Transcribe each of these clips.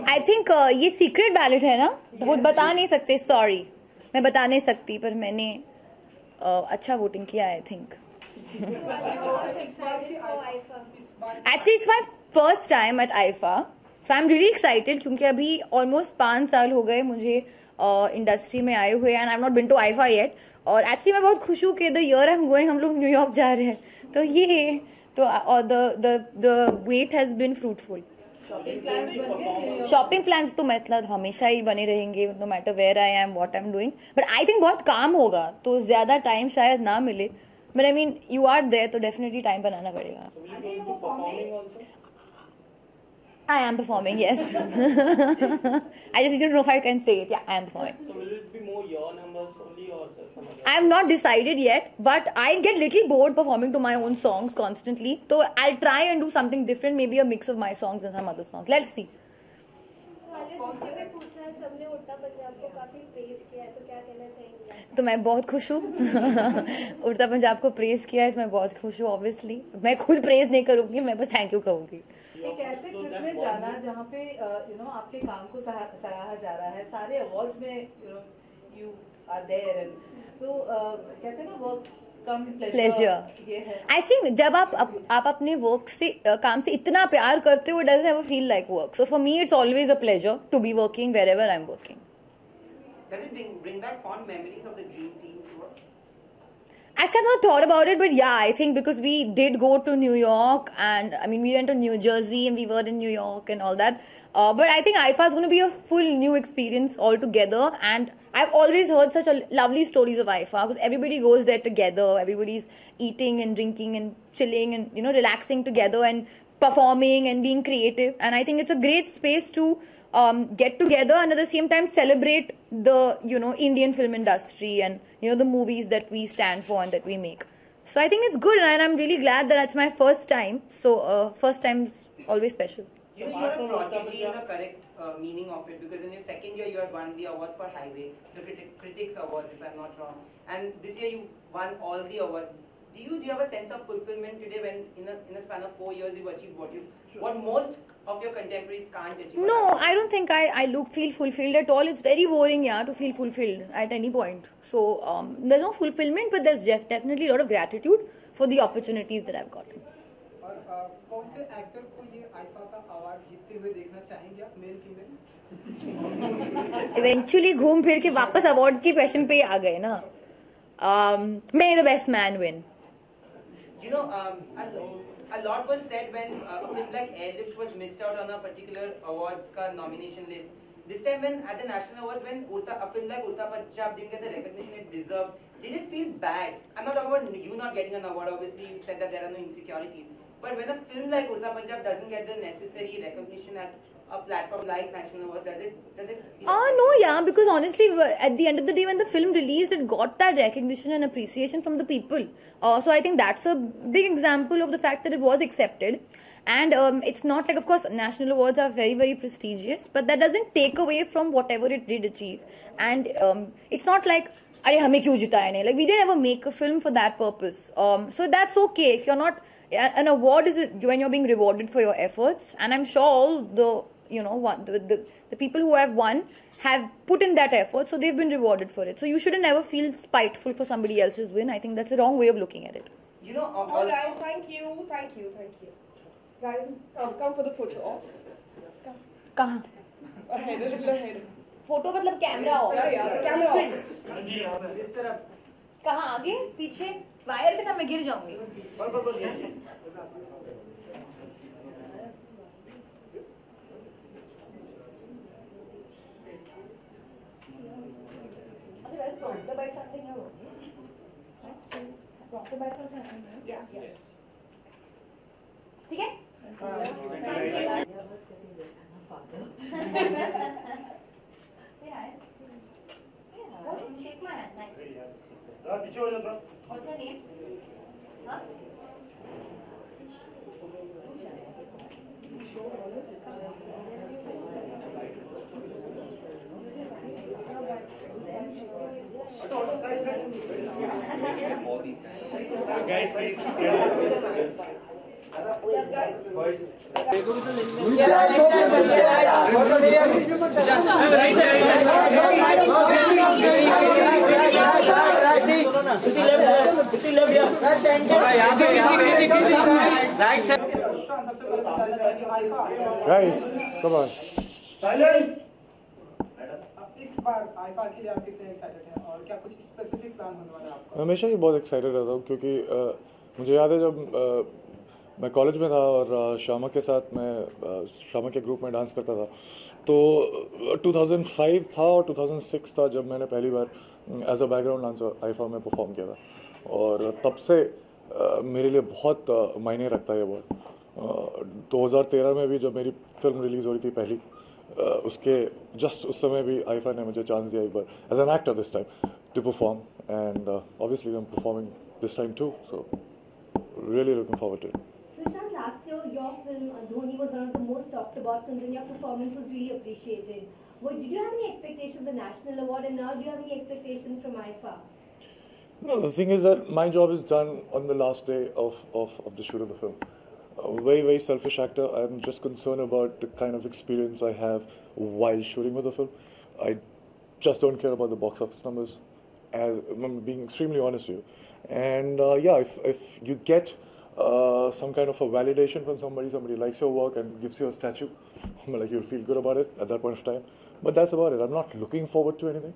I think ये secret ballot है ना, वो बता नहीं सकते, सॉरी मैं बता नहीं सकती, पर मैंने अच्छा वोटिंग किया I think. Actually, it's my first time at IFA, so I'm really excited क्योंकि अभी almost 5 साल हो गए मुझे इंडस्ट्री में आए हुए, and I've not been to IFA yet. और एक्चुअली मैं बहुत खुश हूँ कि द ईयर हम गोइंग, हम लोग न्यूयॉर्क जा रहे हैं, तो ये तो और the wait has been fruitful. Shopping plans तो मतलब हमेशा ही बने रहेंगे, no matter where I am, what I am doing. But I think बहुत काम होगा तो ज़्यादा टाइम शायद ना मिले. But I mean you are there तो डेफिनेटली टाइम बनाना पड़ेगा. I am performing, yes. I just need to know if I can say it. Yeah, I am performing. So will it be more your numbers only or some other? I have not decided yet, but I get little bored performing to my own songs constantly. So I'll try and do something different, maybe a mix of my songs and some other songs. Let's see. सबने उड़ता पंजाब को काफी praise किया है, तो क्या कहना चाहेंगे? तो मैं बहुत खुश हूँ. उड़ता पंजाब को प्रेज किया है तो मैं बहुत खुश हूँ. ऑब्वियसली मैं खुद प्रेज नहीं करूँगी, मैं बस थैंक यू कहूँगी. एक ऐसे ट्रिप में जाना जहाँ पे आपके काम को सराहा जा रहा है, सारे अवार्ड्स में यू आर देयर, तो कहते हैं ना work come pleasure. I think जब आप अपने वर्क से काम से इतना प्यार करते हो, it doesn't ever feel like work. So for me it's always a pleasure to be working wherever I am working. Does it bring back fond memories of the dream team tour? Actually, I've not thought about it, but yeah, I think because we did go to New York, and I mean, we went to New Jersey and we were in New York and all that. But I think IFA is going to be a full new experience altogether. And I've always heard such lovely stories of IFA because everybody goes there together. Everybody's eating and drinking and chilling and, relaxing together and performing and being creative. And I think it's a great space to get together and at the same time celebrate the Indian film industry and the movies that we stand for and that we make. So I think it's good, and I'm really glad that it's my first time. So first time is always special. You're a prodigy in the correct meaning of it, because in your second year you had won the awards for Highway, the Critics Awards if I'm not wrong, and this year you won all the awards. Do you have a sense of fulfillment today when in a span of 4 years you've achieved what most of your contemporaries can't achieve? No, I don't think I feel fulfilled at all. It's very boring, to feel fulfilled at any point. So there's no fulfillment, but there's definitely a lot of gratitude for the opportunities that I've gotten. और कौन से actor को ये IIFA का award जीतते हुए देखना चाहेंगे आप, मेल फीमेल? Eventually घूम फिर के वापस अवार्ड की क्वेश्चन पे आ गए ना. May the best man win. A lot was said when a film like Airlift was missed out on a particular awards ka nomination list. This time when at the national awards, when a film like Urta Punjab didn't get the recognition it deserved, did it feel bad? I'm not talking about you not getting an award, obviously you said that there are no insecurities. But when a film like Urta Punjab doesn't get the necessary recognition at a platform like National Awards, does it? No, yeah, because honestly, at the end of the day, when the film released, it got that recognition and appreciation from the people. So I think that's a big example of the fact that it was accepted. And it's not like, of course, national awards are very, very prestigious, but that doesn't take away from whatever it did achieve. And it's not like, "Arey, hame kyun jitaya nahi?" Like, we didn't ever make a film for that purpose. So that's okay. If you're not, an award is when you're being rewarded for your efforts. And I'm sure all the the people who have won have put in that effort, so they've been rewarded for it. So you shouldn't ever feel spiteful for somebody else's win. I think that's a wrong way of looking at it. All right, thank you. Guys, come for the photo. कहाँ? Ahead, a little ahead. Photo मतलब camera हो. Camera. इस तरफ. कहाँ आगे? पीछे? Wire के साथ मैं गिर जाऊंगी. Prompter by something or prompter by something? Yes. ठीक है? Say hi. Yeah. Shake my hand. Nice. पीछे हो जाओ. What's your name? Huh? Guys, please. नीचे जानना चाहेंगे आईफा Guys, come on. इस बार आईफा के लिए आप कितने एक्साइटेड हैं और क्या कुछ स्पेसिफिक प्लान होने वाला है आपका? हमेशा ही बहुत एक्साइटेड रहता हूँ क्योंकि मुझे याद है जब मैं कॉलेज में था और शामा के साथ मैं शामा के ग्रुप में डांस करता था, तो 2005 था और 2006 था जब मैंने पहली बार as a background dancer IIFA में परफॉर्म किया था। और तब से मेरे लिए बहुत मायने रखता है ये वर्ड। 2013 में भी जब मेरी फिल्म रिलीज़ हो रही थी पहली, उसके जस्ट उस समय भी आईफा ने मुझे चांस दिया एक बार as an actor this time to perform, and obviously I am performing this time too, so really looking forward to it. Sushant, last year your film Dhoni was one of the most talked about films and your performance was really appreciated. Did you have any expectation for the national award, and now do you have any expectations from IFA? No, the thing is that my job is done on the last day of the shoot of the film. A very, very selfish actor. I'm just concerned about the kind of experience I have while shooting with the film. I just don't care about the box office numbers, as I'm being extremely honest with you. And yeah, if you get some kind of a validation from somebody likes your work and gives you a statue, like you'll feel good about it at that point of time. But that's about it. I'm not looking forward to anything.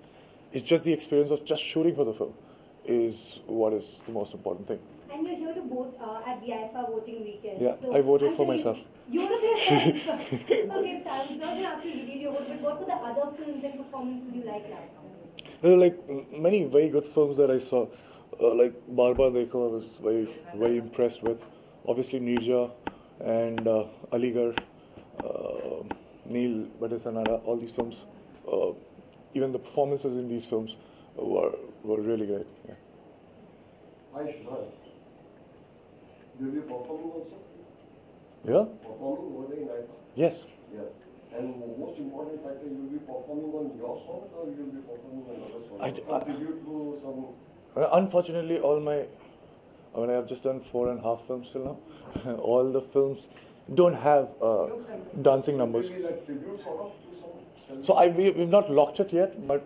It's just the experience of just shooting for the film is what is the most important thing. And you're here to vote at the IFA voting weekend. Yeah, so I voted I'm for sure myself. You voted for yourself. Okay, so I was not going to ask you to reveal your vote, but what were the other films and performances you liked last time? There were like many very good films that I saw. Like Baar Baar Dekho, I was very, very impressed with. Obviously Neerja and Aligarh, Neil Bhattasanara, all these films. Even the performances in these films were really great. Yeah. Hi, Shraddha. Will you be performing also? Yeah? Performing over there in IFA? Yes. Yes. And most important factor, you will be performing on your song or you will be performing on other songs? Some tribute to some... Unfortunately, I have just done 4.5 films till now. All the films don't have dancing numbers. Maybe like tribute sort of to some... So we've not locked it yet, but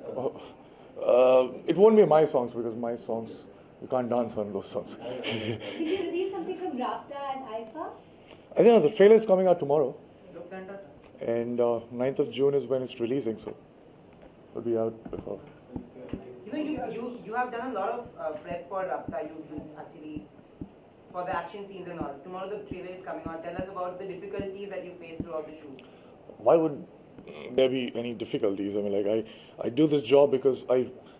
it won't be my songs because my songs, you can't dance on those songs. Did you reveal something from Rafta and IFA? I think the trailer is coming out tomorrow. And 9th of June is when it's releasing, so it'll be out before. You have done a lot of prep for Rafta. You actually, for the action scenes and all. Tomorrow the trailer is coming out. Tell us about the difficulties that you faced throughout the shoot. Why would there be any difficulties? I mean, like I do this job because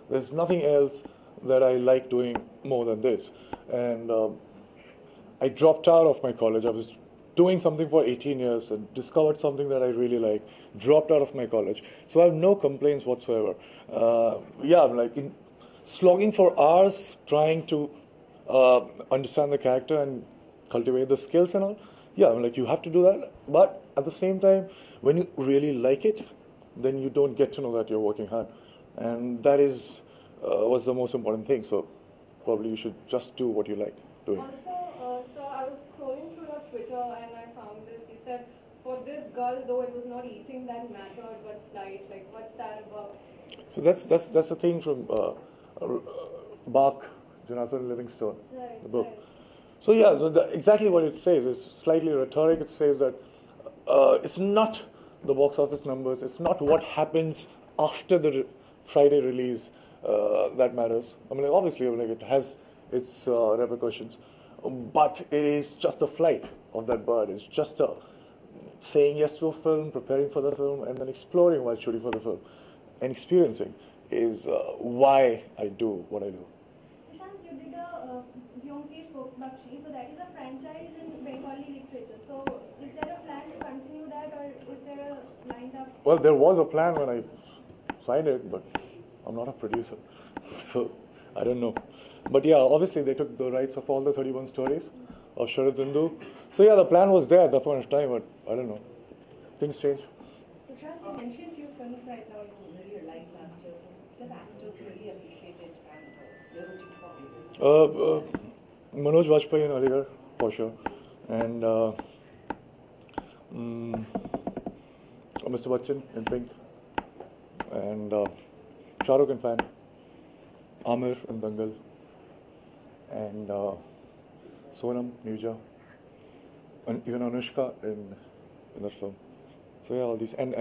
there's nothing else that I like doing more than this. And I dropped out of my college. I was doing something for 18 years and discovered something that I really like, dropped out of my college. So I have no complaints whatsoever. Yeah, I'm like slogging for hours trying to understand the character and cultivate the skills and all. Yeah, I'm like, you have to do that. But at the same time, when you really like it, then you don't get to know that you're working hard. And that is was the most important thing. So probably you should just do what you like doing. Also, so I was scrolling through your Twitter and I found this. You said, for this girl, though it was not eating that mattered, but flight. Like, what's that about? So that's the thing from Bach, Jonathan Livingstone, Right, the book. right. So yeah, so exactly what it says. It's slightly rhetoric. It says that it's not the box office numbers. It's not what happens after the Friday release that matters. I mean, like, obviously, like, it has its repercussions, but it is just the flight of that bird. It's just saying yes to a film, preparing for the film, and then exploring while shooting for the film, and experiencing is why I do what I do. Sushant, you did a Vyomkesh Bakshi, so that is a franchise in Bengali literature. So is there a plan to continue that, or is there a lined up? Well, there was a plan when I signed it, but I'm not a producer, so I don't know. But yeah, obviously they took the rights of all the 31 stories of Sharad Hindu. So yeah, the plan was there at that point of time, but I don't know. Things change. Sushant, you mentioned few films right now you really liked last year. So the actors really appreciated and you're rooting for. Manoj Vajpayee in Aligarh, for sure. And Mr. Bachchan in Pink. And Shah Rukh in Fan. Amir in Dangal. And Sonam, Neerja. and even Anushka in that film. So yeah, all these and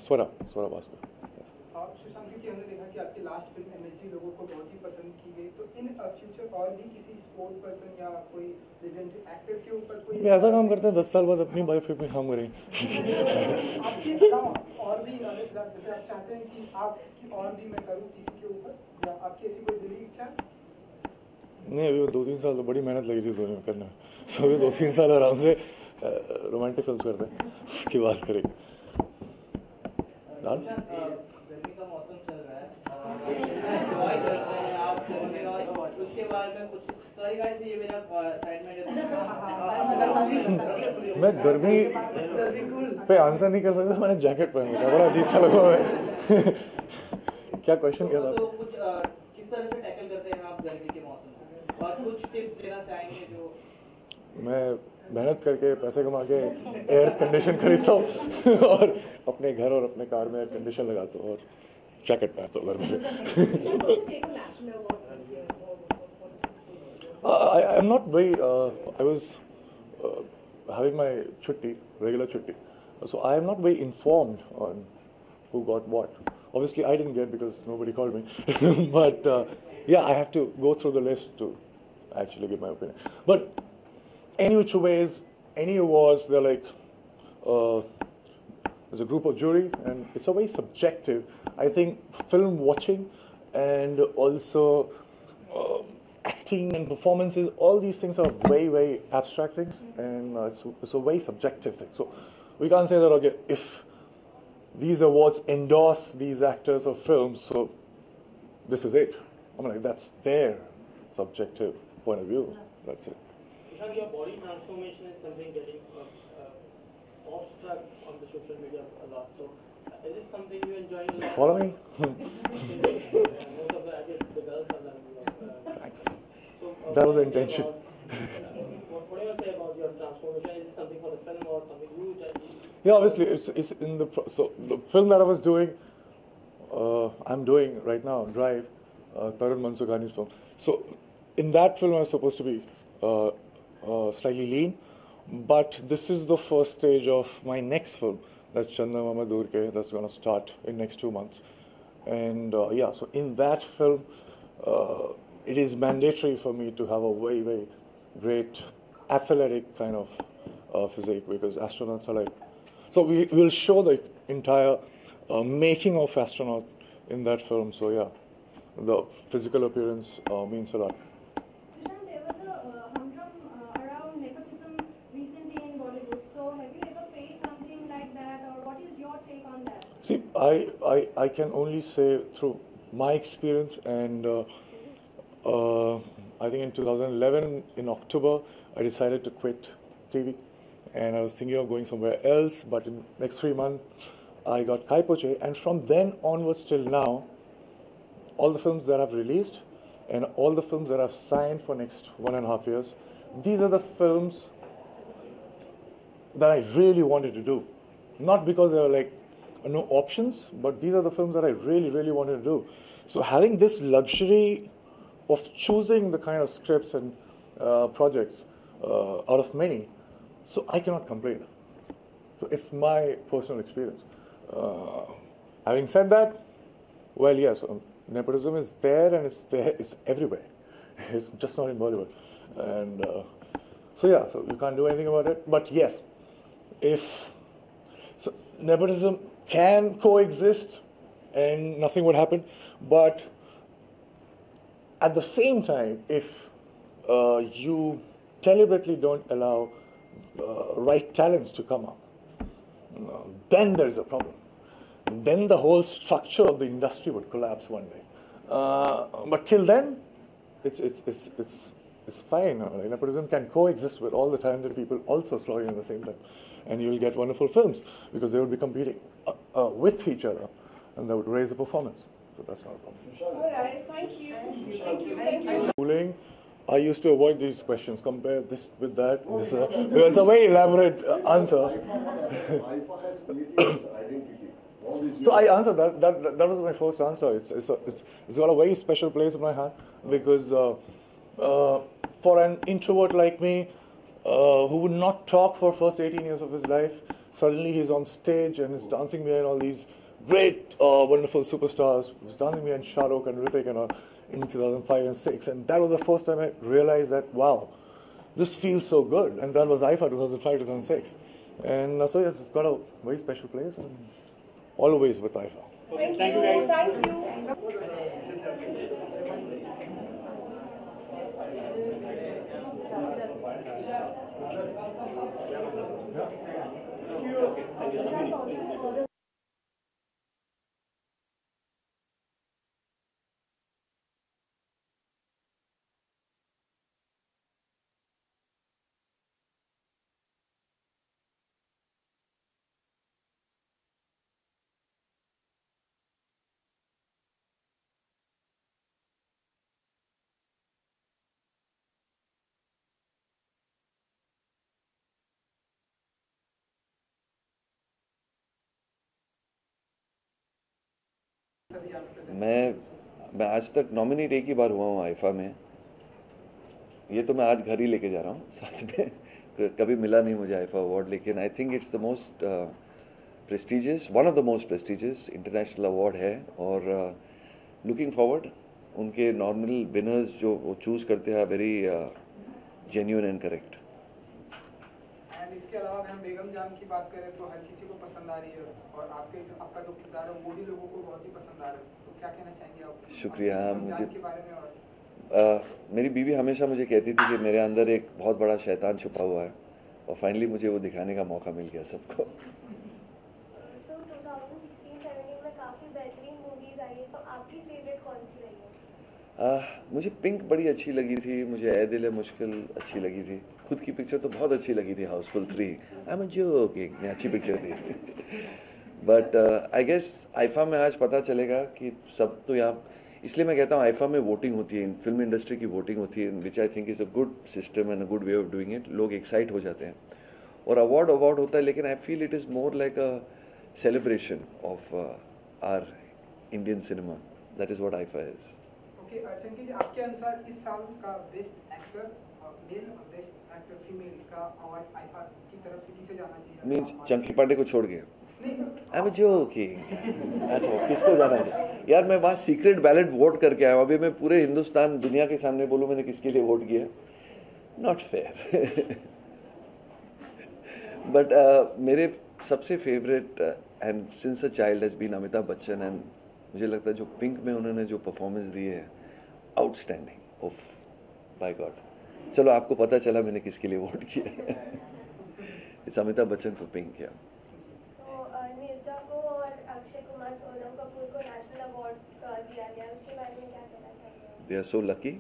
Swara Bhaskar. Sushant ji, हमने देखा कि आपकी last film MHD लोगों को बहुत ही पसंद की गई, तो इन फ्यूचर और भी किसी स्पोर्ट पर्सन या कोई लेजेंडरी एक्टर के ऊपर कोई ऐसा काम करते हैं 10 साल बाद अपनी बायोपिक में काम करेंगे। आपके अलावा और भी जैसे आप चाहते हैं कि आपकी और भी मैं करूं किसी के ऊपर, या आपकी ऐसी कोई दिली इच्छा? नहीं, अभी 2-3 साल तो बड़ी मेहनत लगी थी दोनों में करने में, so अभी 2-3 साल आराम से रोमांटिक फिल्म करते हैं, उसकी बात करेंगे। गर्मी का मौसम चल रहा है, एंजॉय कर रहे हैं आप और उसके बाद में कुछ सॉरी गाइस, ये मेरा साइड में मैं गर्मी पे आंसर नहीं कर सकता, मैंने जैकेट पहन लिया, बड़ा अजीब सा लगा मैं। क्या क्वेश्चन क्या था? तो कुछ किस तरह से टैकल करते हैं आप गर्मी के मौसम को, और कुछ टिप्स देना चाहेंगे जो? मैं मेहनत करके पैसे कमा के एयर कंडीशन खरीदता हूँ और अपने घर और अपने कार में एयर कंडीशन लगाता हूँ और जैकेट पहनता हूँ घर में। I'm not very. I was having my regular chutti, so I am not very informed on who got what. Obviously, I didn't get because nobody called me, but yeah, I have to go through the list to actually give my opinion. But any which ways, any awards, they're like, there's a group of jury, and it's a very subjective. I think film watching and also acting and performances, all these things are very, very abstract things, and it's a very subjective thing. So we can't say that, okay, if these awards endorse these actors or films, so this is it. I mean, like, that's their subjective point of view. That's it. Ishaq, your body transformation is something getting off-struck on the social media a lot. So, is this something you enjoy a lot? Follow me? Most of the, I guess, the girls are loving you. Thanks. So, That was the intention. What do you say about your transformation? Is it something for the film or something huge? Yeah, obviously, it's in the so the film that I was doing, I'm doing right now, Drive, Tarun Mansukhani's film. So in that film, I was supposed to be slightly lean, but this is the first stage of my next film. That's Channa Mama Durke. That's going to start in next 2 months, and yeah. So in that film, it is mandatory for me to have a very, very great athletic kind of physique, because astronauts are like. So we will show the entire making of astronaut in that film. So yeah, the physical appearance means a lot. Sushant, there was a humdrum around nepotism recently in Bollywood. So have you ever faced something like that, or what is your take on that? See, I can only say through my experience, and I think in 2011 in October I decided to quit TV. And I was thinking of going somewhere else, but in next 3 months, I got Kai Po Che, and from then onwards till now, all the films that I've released and all the films that I've signed for next 1.5 years, these are the films that I really wanted to do. Not because there were like no options, but these are the films that I really, really wanted to do. So having this luxury of choosing the kind of scripts and projects out of many, so I cannot complain. So it's my personal experience. Having said that, well, yes, nepotism is there, and it's everywhere. It's just not in Bollywood. And so yeah, so you can't do anything about it. But yes, so nepotism can coexist and nothing would happen. But at the same time, if you deliberately don't allow right talents to come up, then there's a problem. Then the whole structure of the industry would collapse one day. But till then, it's fine. Nepotism can coexist with all the talented people also slowing at the same time, and you'll get wonderful films because they would be competing with each other, and that would raise the performance. So that's not a problem. All right, thank you. Thank you. Schooling, I used to avoid these questions. Compare this with that. This it was a very elaborate answer. IFA has created its identity. So I answered that. That was my first answer. It's got a very special place in my heart because for an introvert like me, who would not talk for first 18 years of his life. Suddenly he's on stage and is dancing behind all these great, wonderful superstars. He was dancing behind Shah Rukh and Hrithik and all in 2005 and 6. And that was the first time I realized that, wow, this feels so good. And that was IFA 2005, 2006. And so yes, it's got a very special place. And always with IFA. Thank you guys. Thank you. मैं आज तक nominate एक ही बार हुआ हूँ IIFA में. ये तो मैं आज घर ही लेके जा रहा हूँ साथ में. कभी मिला नहीं मुझे आईफा अवार्ड, लेकिन आई think it's the most prestigious, one of the most prestigious international award है. और लुकिंग फॉरवर्ड, उनके नॉर्मल विनर्स जो वो चूज़ करते हैं very genuine and correct. And इसके अलावा अगर हम बेगम जान की बात करें तो हर किसी को पसंद आ रही है, और आपका जो किरदार है वो भी लोगों को बहुत ही पसंद आ रहा है. तो क्या कहना चाहेंगे आप शुक्रिया. मुझे के बारे में. और मेरी बीवी हमेशा मुझे कहती थी कि मेरे अंदर एक बहुत बड़ा शैतान छुपा हुआ है, और फाइनली मुझे वो दिखाने का मौका मिल गया सबको. So 2016-17 में काफी बेहतरीन मूवीज आई है, तो आपकी फेवरेट कौन सी रही है? मुझे पिंक बड़ी अच्छी लगी थी, मुझे ए दिल है मुश्किल अच्छी लगी थी. खुद की पिक्चर तो बहुत अच्छी लगी थी, हाउसफुल 3. आई एम जोकिंग, अच्छी पिक्चर थी. बट आई गेस आईफा में आज पता चलेगा कि सब तो यहाँ, इसलिए मैं कहता हूँ आईफा में वोटिंग होती है, फिल्म इंडस्ट्री की वोटिंग होती है, which I think is a good system and a good way of doing it. लोग एक्साइट हो जाते हैं और अवार्ड होता है, लेकिन I feel it is more like a celebration of our Indian cinema. That is what IIFA is. Okay, Chunky ji, आपके अनुसार इस साल का बेस्ट एक्टर मेल और बेस्ट एक्टर फीमेल का अवार्ड आईफा की तरफ से किसे जाना चाहिए? मीन्स चंकी पांडे को छोड़ के. I am joking. अच्छा, किसको जाना है यार? मैं वहाँ सीक्रेट बैलेट वोट करके आया हूँ. अभी मैं पूरे हिंदुस्तान दुनिया के सामने बोलूँ मैंने किसके लिए वोट किया. Not fair. बट मेरे सबसे favourite and since a child has been Amitabh Bachchan. And मुझे लगता है जो पिंक में उन्होंने जो परफॉर्मेंस दी है, आउटस्टैंडिंग. ओफ बाय गॉड. चलो, आपको पता चला मैंने किसके लिए वोट किया. It's Amitabh Bachchan for pink. या नीरजा को और अक्षय कुमार, सोनम कपूर को नेशनल अवार्ड दिया गया, उसके बारे में क्या कहना चाहेंगे? They are so lucky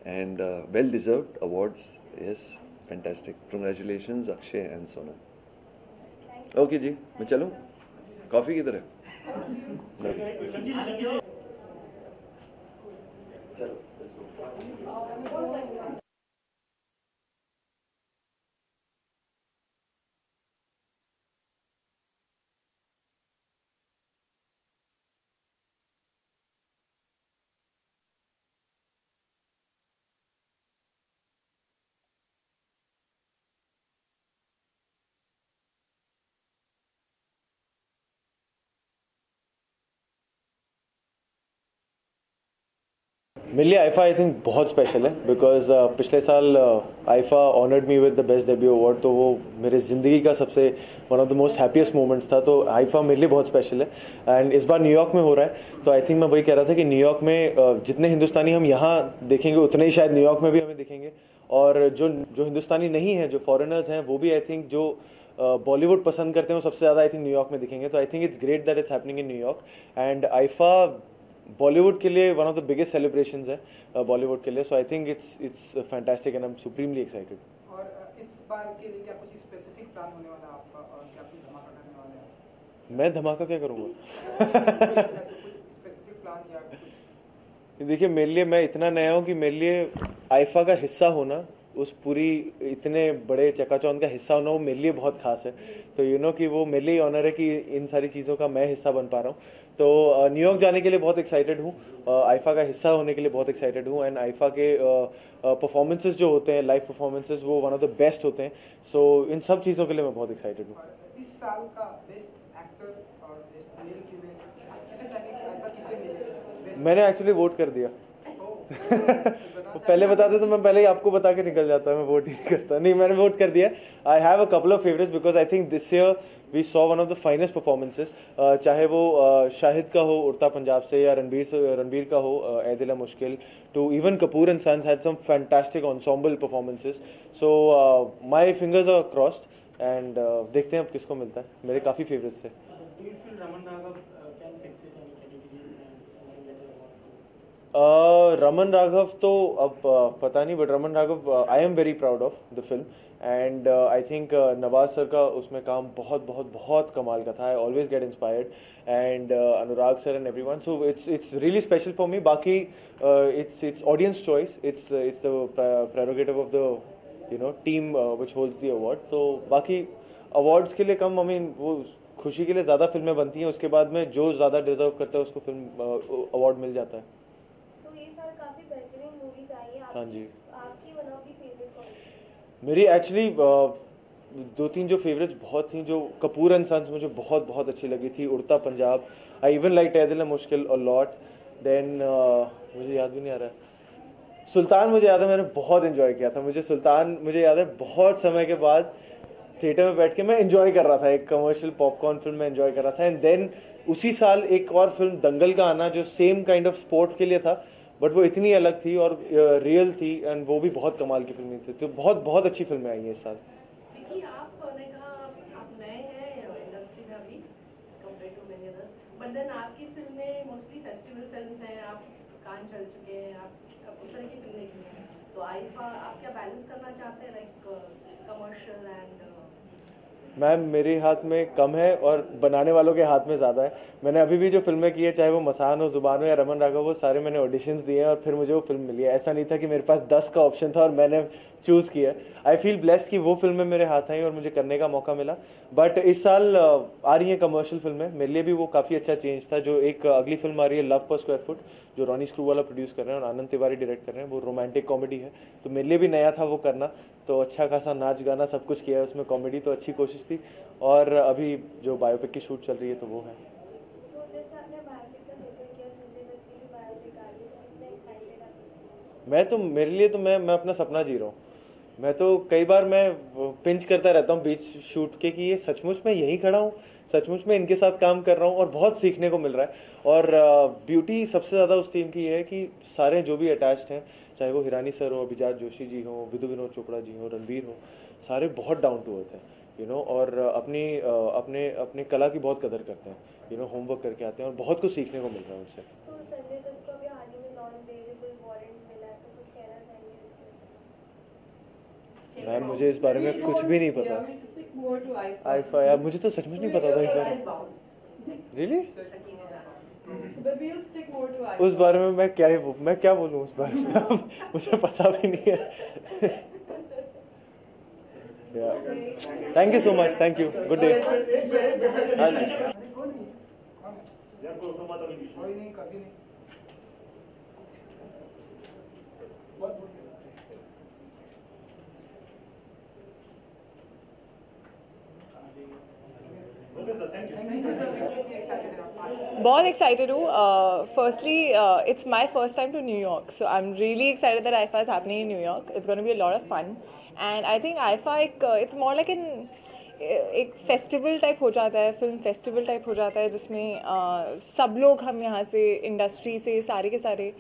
and well deserved awards. Yes, fantastic. Congratulations Akshay and Sonam. Okay ji, मैं चलूँ? कॉफ़ी किधर है? चलो. मेरे लिए आईफा आई थिंक बहुत स्पेशल है, बिकॉज पिछले साल IIFA honoured me with the best debut award, तो वो मेरे ज़िंदगी का सबसे one of the most happiest moments था. तो आईफा मेरे लिए बहुत स्पेशल है. एंड इस बार न्यूयॉर्क में हो रहा है, तो आई थिंक मैं वही कह रहा था कि न्यूयॉर्क में जितने हिंदुस्तानी हम यहाँ देखेंगे उतने ही शायद न्यूयॉर्क में भी हमें दिखेंगे. और जो हिंदुस्तानी नहीं है, जो फॉरेनर्स हैं, वो भी आई थिंक जो बॉलीवुड पसंद करते हैं वो सबसे ज़्यादा आई थिंक न्यूयॉर्क में दिखेंगे. तो I think it's great that it's happening in New York. And IIFA Bollywood के लिए one of the biggest celebrations है बॉलीवुड के लिए. So I think it's fantastic and I am supremely excited. और इस बार के लिए क्या कुछ स्पेसिफिक प्लान होने वाला है आपका, और क्या कुछ धमाका करने वाले हैं? मैं धमाका क्या करूँगा? स्पेसिफिक प्लान या कुछ? देखिए, मेरे लिए, मैं इतना नया हूँ कि मेरे लिए आईफा का हिस्सा होना उस पूरी इतने बड़े चकाचौंध का हिस्सा होना वो मेरे लिए बहुत खास है। तो यू नो कि वो मेरे लिए ऑनर है कि इन सारी चीज़ों का मैं हिस्सा बन पा रहा हूँ। तो न्यूयॉर्क जाने के लिए बहुत एक्साइटेड हूँ, आईफा का हिस्सा होने के लिए बहुत एक्साइटेड हूँ। एंड आईफा के परफॉर्मेंसेस जो होते हैं, लाइव परफॉर्मेंसेस, वो वन ऑफ द बेस्ट होते हैं। सो इन सब चीज़ों के लिए मैं बहुत एक्साइटेड हूँ। इस साल का बेस्ट एक्टर और बेस्ट मेल फीमेल किसे चाहिए कि आईफा किसे मिले? मैंने एक्चुअली वोट कर दिया। पहले बताते तो मैं पहले ही आपको बता के निकल जाता, मैं वोट ही नहीं करता। नहीं, मैंने वोट कर दिया। I have a couple of favourites because I think this year we saw one of the finest performances, चाहे वो शाहिद का हो उड़ता पंजाब से, या रणबीर का हो ऐ Dil Hai Mushkil, to even Kapoor and Sons had some fantastic ensemble performances. So my fingers are crossed and देखते हैं अब किसको मिलता है। मेरे काफ़ी फेवरेट्स थे। रमन राघव तो अब पता नहीं, but Raman Raghav I am very proud of the film and I think Nawaz sir का उसमें काम बहुत बहुत बहुत कमाल का था। I always get inspired and Anurag sir and everyone, so it's really special for me. बाकी it's audience choice, it's the prerogative of the team which holds the award. तो बाकी अवार्ड्स के लिए कम, आई मीन वो खुशी के लिए ज़्यादा फिल्में बनती हैं, उसके बाद में जो ज़्यादा डिजर्व करता है उसको फिल्म अवार्ड मिल जाता है। हाँ जी, आपकी वन ऑफ द फेवरेट कौन? मेरी एक्चुअली दो तीन जो फेवरेट्स बहुत थी, जो कपूर एंड सन्स मुझे बहुत बहुत अच्छी लगी थी, उड़ता पंजाब, आई इवन लाइक ऐ दिल है मुश्किल और लॉट। देन मुझे याद भी नहीं आ रहा है, सुल्तान मुझे याद है, मैंने बहुत इन्जॉय किया था। मुझे याद है बहुत समय के बाद थिएटर में बैठ के मैं इन्जॉय कर रहा था, एक कमर्शियल पॉपकॉर्न फिल्म में इन्जॉय कर रहा था। एंड देन उसी साल एक और फिल्म दंगल का आना, जो सेम काइंड ऑफ स्पोर्ट के लिए था, बट वो इतनी अलग थी और रियल थी, एंड वो भी बहुत कमाल की फिल्में थी। तो बहुत बहुत अच्छी फिल्में आई हैं इस साल। आपने कहा आप नए हैं इंडस्ट्री में अभी compare to many others, but then आपकी फिल्में मोस्टली फेस्टिवल फिल्म्स हैं, आप कान चल चुके हैं, आप उस तरह की फिल्में की हैं। तो आईफा आप क्या बैलेंस करना चाहते हैं, लाइक कमर्शियल एंड? मैम, मेरे हाथ में कम है और बनाने वालों के हाथ में ज़्यादा है। मैंने अभी भी जो फिल्में की है, चाहे वो मसान हो, जुबान हो या रमन राघव, वो सारे मैंने ऑडिशंस दिए हैं और फिर मुझे वो फिल्म मिली है। ऐसा नहीं था कि मेरे पास 10 का ऑप्शन था और मैंने चूज़ किया। आई फील ब्लेस्ड कि वो फिल्में मेरे हाथ आई और मुझे करने का मौका मिला। बट इस साल आ रही हैं कमर्शियल फिल्में, मेरे लिए भी वो काफ़ी अच्छा चेंज था। जो एक अगली फिल्म आ रही है लव पर स्क्वायर फुट, जो रॉनी स्क्रूवाला प्रोड्यूस कर रहे हैं और आनंद तिवारी डायरेक्ट कर रहे हैं, वो रोमांटिक कॉमेडी है। तो मेरे लिए भी नया था वो करना, तो अच्छा खासा नाच गाना सब कुछ किया है उसमें, कॉमेडी तो अच्छी कोशिश थी। और अभी जो बायोपिक की शूट चल रही है तो वो है। मेरे लिए तो मैं अपना सपना जी रहा हूँ। मैं तो कई बार मैं पिंच करता रहता हूँ बीच शूट के कि ये सचमुच में यहीं खड़ा हूँ, सचमुच में इनके साथ काम कर रहा हूँ, और बहुत सीखने को मिल रहा है। और ब्यूटी सबसे ज़्यादा उस टीम की है कि सारे जो भी अटैच्ड हैं, चाहे वो हिरानी सर हो, अभिजात जोशी जी हो, विधु विनोद चोपड़ा जी हो, रणबीर हो, सारे बहुत डाउन टू अर्थ हैं, और अपनी कला की बहुत कदर करते हैं, होमवर्क करके आते हैं और बहुत कुछ सीखने को मिल रहा है उनसे। मैम, मुझे इस बारे में कुछ भी नहीं पता। आईफा यार, मुझे तो सचमुच नहीं पता था इस बारे में। रियली? उस बारे में मैं क्या बोलूँ उस बारे में, मुझे पता भी नहीं है। Thank you so much, thank you, good day. बहुत एक्साइटेड हूँ। Firstly it's my first time to New York, so I am really excited that IIFA is happening in New York. It's gonna be a lot of fun and I think IIFA it's more like एक festival type हो जाता है, film festival type हो जाता है, जिसमें सब लोग हम यहाँ से इंडस्ट्री से सारे के सारे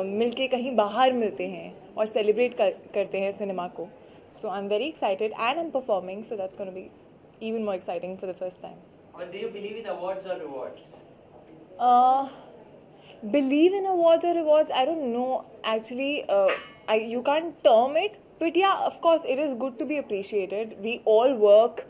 मिलके कहीं बाहर मिलते हैं और सेलिब्रेट करते हैं सिनेमा को। So I am very excited and I am performing, so that's gonna be even more exciting for the first time. Or do you believe in awards or rewards? Believe in awards or rewards, I don't know actually. You can't term it, but yeah, of course it is good to be appreciated. We all work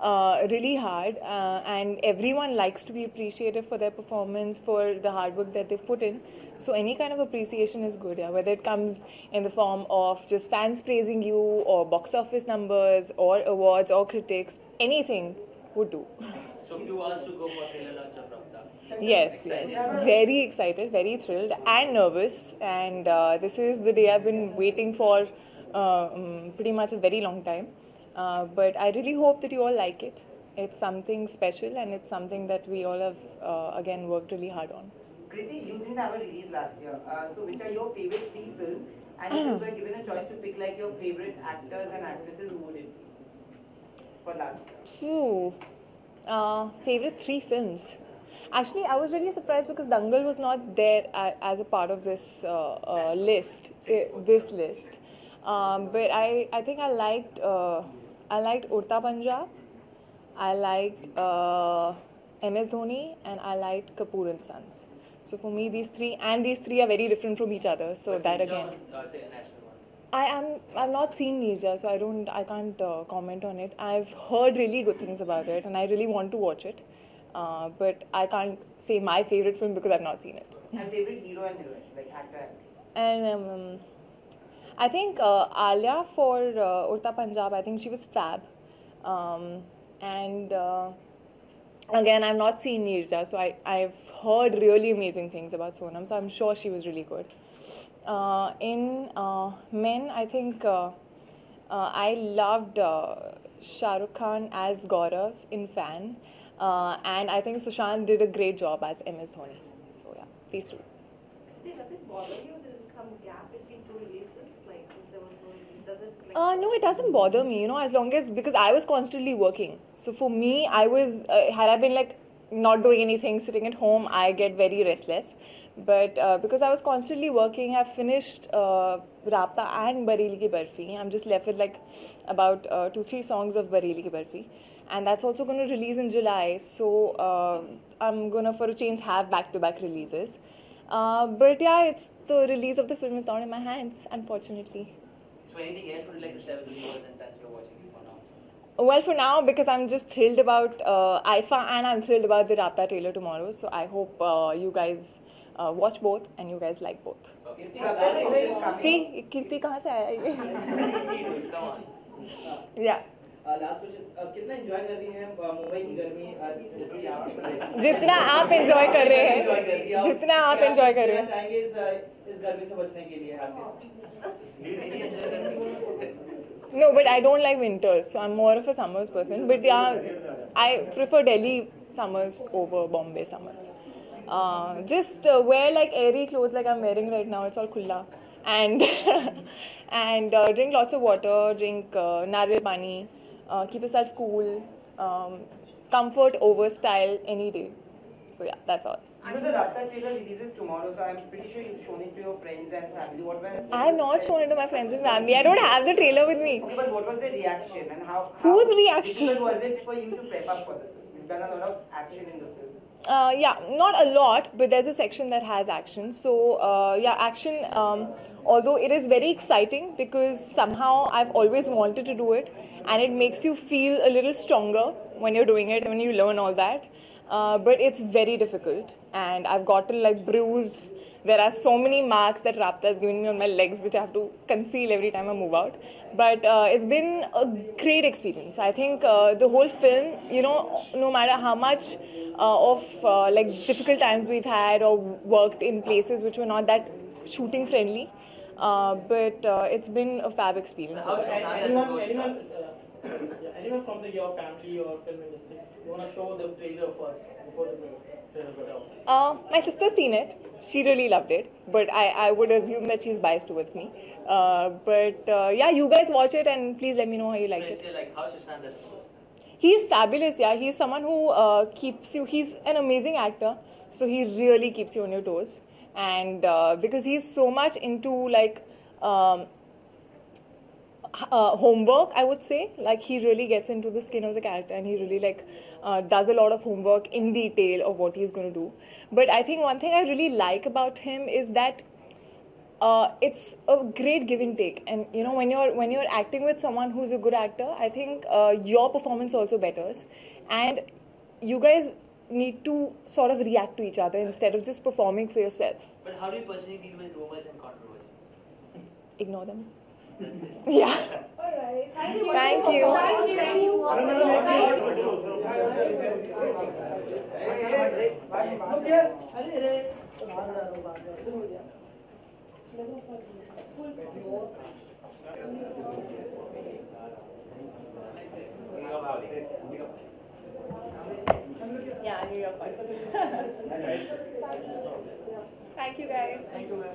really hard, and everyone likes to be appreciated for their performance, for the hard work that they've put in. So any kind of appreciation is good, yeah. Whether it comes in the form of just fans praising you, or box office numbers, or awards, or critics, anything would do. So few hours to go for trailer launch of Rabta. Yes, yes. Very excited, very thrilled and nervous. And this is the day I've been waiting for pretty much a very long time. But I really hope that you all like it. It's something special, and it's something that we all have, again, worked really hard on. Kriti, you didn't have a release last year. So which are your favorite 3 films? And if you were given a choice to pick like your favorite actors and actresses, who would it be for last year? Favorite 3 films. Actually, I was really surprised because Dangal was not there as a part of this list. But I think I liked Urta Punjab, I liked MS Dhoni, and I liked Kapoor and Sons. So for me, these three are very different from each other. So But that Neerja again. would, say a national one. I've not seen Neerja, so I can't comment on it. I've heard really good things about it, and I really want to watch it. But I can't say my favorite film because I've not seen it. And favorite hero and heroine, like actor. And I think Alia for Urta Punjab, I think she was fab. And again, I've not seen Neerja, so I've heard really amazing things about Sonam, so I'm sure she was really good. In men, I think I loved Shah Rukh Khan as Gaurav in Fan, and I think Sushant did a great job as MS Dhoni. So yeah, these two. Does it bother you there's some gap between 2 releases? Like, since there was no release, does it like... No, it doesn't bother me, as long as, because I was constantly working. So for me, I was, had I been like not doing anything, sitting at home, I get very restless. But because I was constantly working, I've finished Rabta and Bareilly Ki Barfi. I'm just left with like about 2-3 songs of Bareilly Ki Barfi. And that's also going to release in July. So I'm going to, for a change, have back-to-back releases. But yeah, it's the release of the film is not in my hands, unfortunately. So anything else would you like to share with the viewers and fans you're watching for now? Well, for now, because I'm just thrilled about IFA and I'm thrilled about the Rabta trailer tomorrow. So I hope you guys watch both and you guys like both. Okay. See, Kirti kahan se aaya ye? Come on. Yeah. Last question कितना enjoy कर रही हैं मुंबई की गर्मी आज जैसे कि आप जितना आप एंजॉय कर रहे हैं जितना आप एंजॉय कर रहे हैं चाहेंगे इस गर्मी से बचने के लिए आपके No, but I don't like winters, so I'm more of a summers person. But yeah, I prefer Delhi summers over Bombay summers. Just wear like airy clothes like I'm wearing right now. It's all khulla. And and drink lots of water, drink nariyal pani, keep yourself cool, comfort over style any day. So yeah, that's all. I know the Rabta trailer releases tomorrow, so I'm pretty sure you've shown it to your friends and family. What were I have not shown it to my friends and family. I don't have the trailer with me. Okay, but what was the reaction and how Whose reaction? difficult was it for you to prep up for this? You've done a lot of action in the film. Yeah, not a lot, but there's a section that has action. So yeah, action, although it is very exciting because somehow I've always wanted to do it, and it makes you feel a little stronger when you're doing it, when you learn all that. But it's very difficult, and I've got to like bruise. There are so many marks that Rabta has given me on my legs, which I have to conceal every time I move out. But it's been a great experience. I think the whole film, no matter how much of like difficult times we've had or worked in places which were not that shooting friendly, but it's been a fab experience. Anyone from your family or film industry, you want to show the trailer first before the trailer goes out? My sister's seen it. She really loved it, but I would assume that she's biased towards me. But yeah, you guys watch it and please let me know how you like it. Like how Sushant is first. He is fabulous, yeah. He's someone who keeps you, he's an amazing actor, so he really keeps you on your toes. And because he's so much into like homework, I would say. Like he really gets into the skin of the character and he really like does a lot of homework in detail of what he's going to do. But I think one thing I really like about him is that it's a great give and take, and you know, when you're acting with someone who's a good actor, I think your performance also betters, and you guys need to sort of react to each other instead of just performing for yourself. But how do you personally deal with rumors and controversies? Ignore them. Yeah. Alright. Thank you. Thank you. Thank you. Yeah, New York. Thank you, guys. Thank you, ma'am.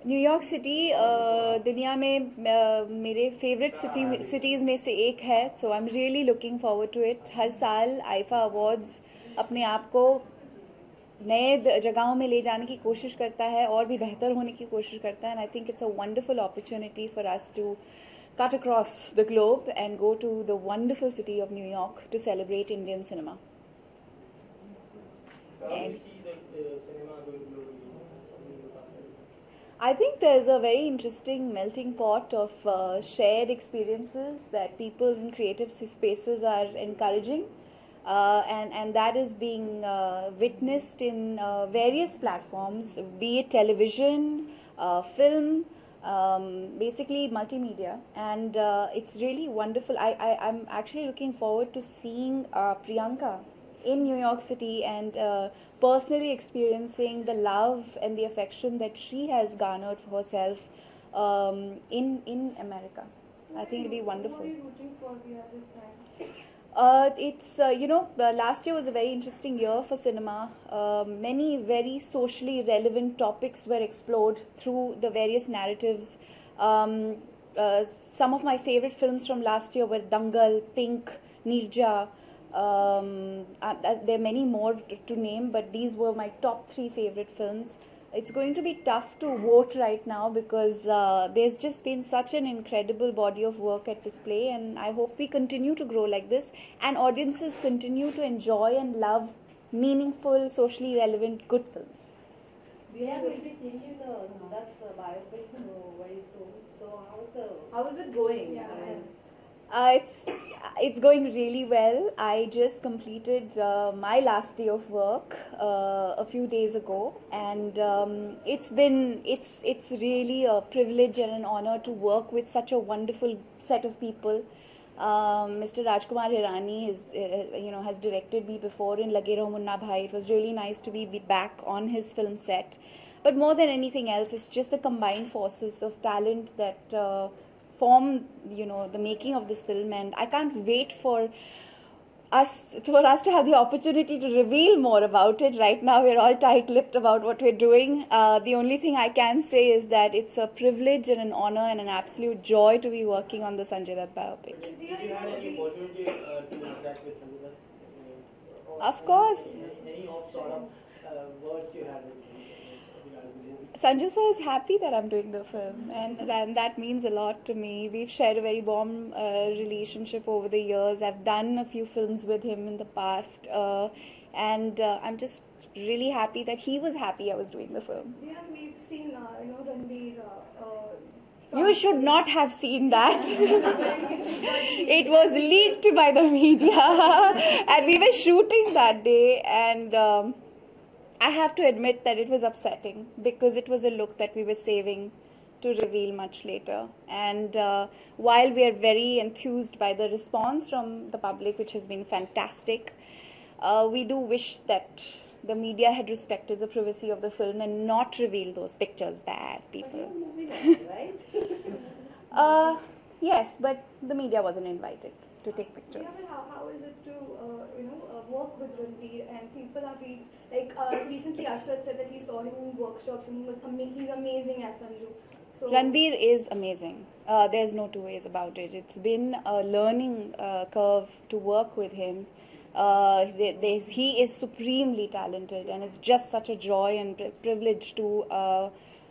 New York city दुनिया में मेरे favourite cities में से एक है, so I am really looking forward to it. हर साल IIFA awards अपने आप को नए जगहों में ले जाने की कोशिश करता है और भी बेहतर होने की कोशिश करता है, and I think it's a wonderful opportunity for us to cut across the globe and go to the wonderful city of New York to celebrate Indian cinema. And I think there's a very interesting melting pot of shared experiences that people in creative spaces are encouraging, and that is being witnessed in various platforms, be it television, film, basically multimedia, and it's really wonderful. I'm actually looking forward to seeing Priyanka in New York City and personally experiencing the love and the affection that she has garnered for herself in America. I think it'll be wonderful. What are you rooting for this time? It's last year was a very interesting year for cinema. Many very socially relevant topics were explored through the various narratives. Some of my favorite films from last year were Dangal, Pink, Neerja. There are many more to name, but these were my top 3 favorite films. It's going to be tough to vote right now because there's just been such an incredible body of work at display, and I hope we continue to grow like this and audiences continue to enjoy and love meaningful, socially relevant, good films. We are going to be seeing you the Nudat's biopic very soon. So how is it going? Yeah. It's going really well. I just completed my last day of work a few days ago, and it's really a privilege and an honor to work with such a wonderful set of people. Mr. Rajkumar Hirani has directed me before in Lage Raho Munna Bhai. It was really nice to be back on his film set. But more than anything else, it's just the combined forces of talent that form, the making of this film, and I can't wait for us to have the opportunity to reveal more about it. Right now, we're all tight-lipped about what we're doing. The only thing I can say is that it's a privilege and an honor and an absolute joy to be working on the Sanjay Dutt biopic. Did you have any opportunity to interact with Sanjay Dutt? Of course. Any of sort of words you had with him? Sanjay sir is happy that I'm doing the film, and that means a lot to me. We've shared a very warm relationship over the years. I've done a few films with him in the past, and I'm just really happy that he was happy I was doing the film. Yeah, we've seen, Ranveer. You should not have seen that. It was leaked by the media, and we were shooting that day, and I have to admit that it was upsetting because it was a look that we were saving to reveal much later. And while we are very enthused by the response from the public, which has been fantastic, we do wish that the media had respected the privacy of the film and not revealed those pictures. Bad people. Yes, but the media wasn't invited to take pictures. Yeah, but how is it to work with Ranbir, and people are being like recently Ashrat said that he saw him in workshops and he's amazing as Sanju. So Ranbir is amazing. There's no two ways about it. It's been a learning curve to work with him. He is supremely talented, and it's just such a joy and privilege to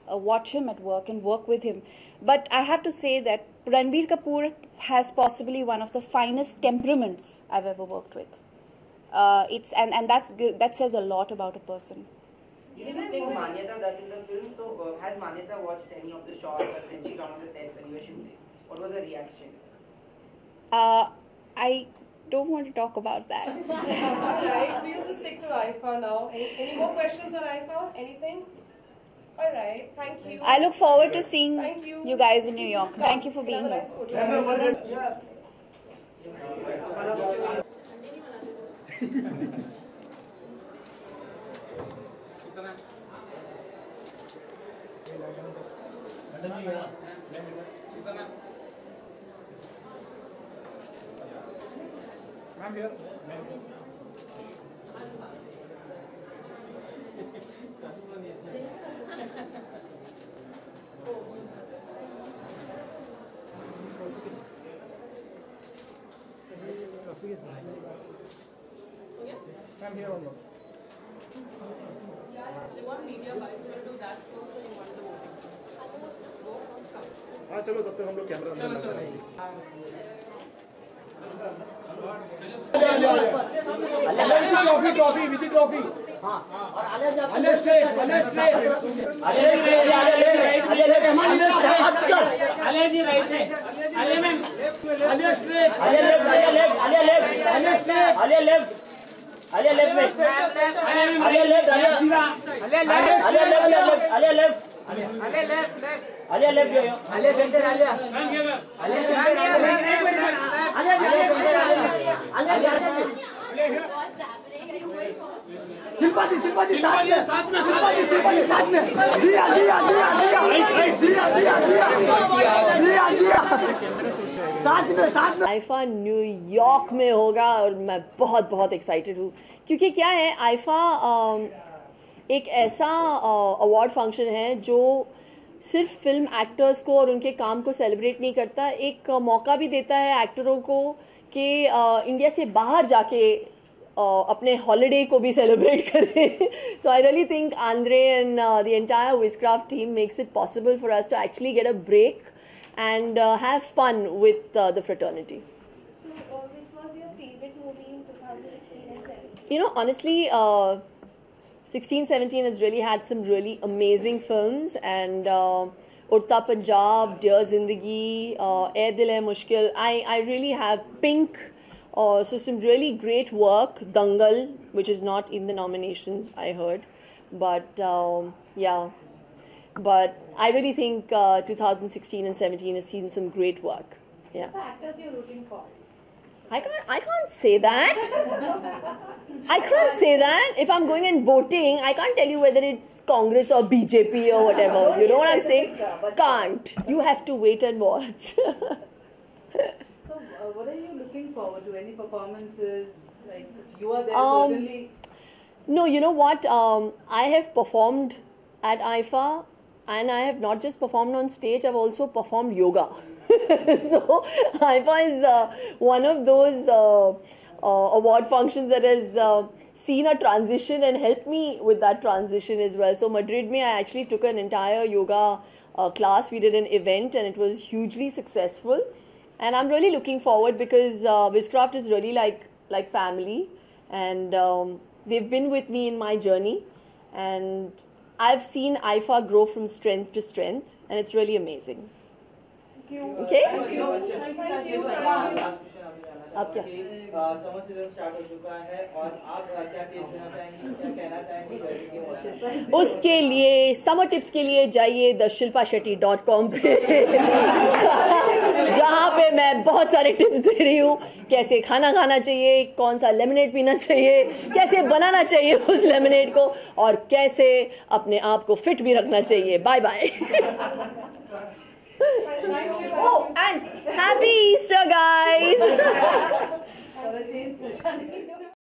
watch him at work and work with him. But I have to say that Ranbir Kapoor has possibly one of the finest temperaments I've ever worked with. That says a lot about a person. You didn't think Manyata that in the film, so has Manyata watched any of the shots when she came on the set when you were shooting? What was her reaction? I don't want to talk about that. Alright, we'll just stick to IFA now. Any more questions on IFA? Anything? Alright, thank you. I look forward to seeing you guys in New York. Thank you for being here. Ma'am, here. I'm here on You want media buys, so we'll do that first, or you want the voting? हाँ चलो तब तक हम लोग camera अंदर लगा लेंगे trophy with trophy हां और आले स्ट्रेट रहमान इधर आले जी राइट में आले मैम आले स्ट्रेट आले लेफ्ट आले लेफ्ट में आले लेफ्ट आलिया लेफ्ट गयो आलिया सेंटर आलिया शिल्पा जी साथ में साथ में आईफा न्यूयॉर्क में होगा और मैं बहुत एक्साइटेड हूँ क्योंकि क्या है आईफा एक ऐसा अवार्ड फंक्शन है जो सिर्फ फिल्म एक्टर्स को और उनके काम को सेलिब्रेट नहीं करता, एक मौका भी देता है एक्टरों को कि इंडिया से बाहर जाके अपने हॉलिडे को भी सेलिब्रेट करें. तो I really think Andre and the entire Wizcraft team makes it possible for us to actually get a break and have fun with the fraternity. So, which was your favorite movie in 2016 and 17? You know, honestly, 16-17 has really had some really amazing films, and Udta Punjab, Dear Zindagi, Ae Dil Hai Mushkil. I really have Pink, so some really great work. Dangal, which is not in the nominations, I heard, but yeah. But I really think 2016 and 17 has seen some great work. Yeah. The actors you're rooting for? I can't say that. I can't say that. If I'm going and voting, I can't tell you whether it's Congress or BJP or whatever. You know what I'm saying? Can't. You have to wait and watch. So, what are you looking forward to? Any performances? Like, you are there certainly. No, you know what? I have performed at IFA. And I have not just performed on stage, I've also performed yoga. So IFA is one of those award functions that has seen a transition and helped me with that transition as well. So Madrid mein, I actually took an entire yoga class. We did an event and it was hugely successful. And I'm really looking forward because Wizcraft is really like family. And they've been with me in my journey. And I've seen IFA grow from strength to strength, and it's really amazing. Thank you. Okay? Thank you. आप क्या? Summer season start हो चुका है और आप क्या tips देना चाहेंगी, क्या कहना चाहेंगी गर्मी के मौसम? उसके लिए समर टिप्स के लिए जाइए theshilpashetty.com पे जहाँ पे मैं बहुत सारे टिप्स दे रही हूँ, कैसे खाना खाना चाहिए, कौन सा लेमनेड पीना चाहिए, कैसे बनाना चाहिए उस लेमनेड को, और कैसे अपने आप को फिट भी रखना चाहिए. Bye bye. Oh, and happy Easter, guys.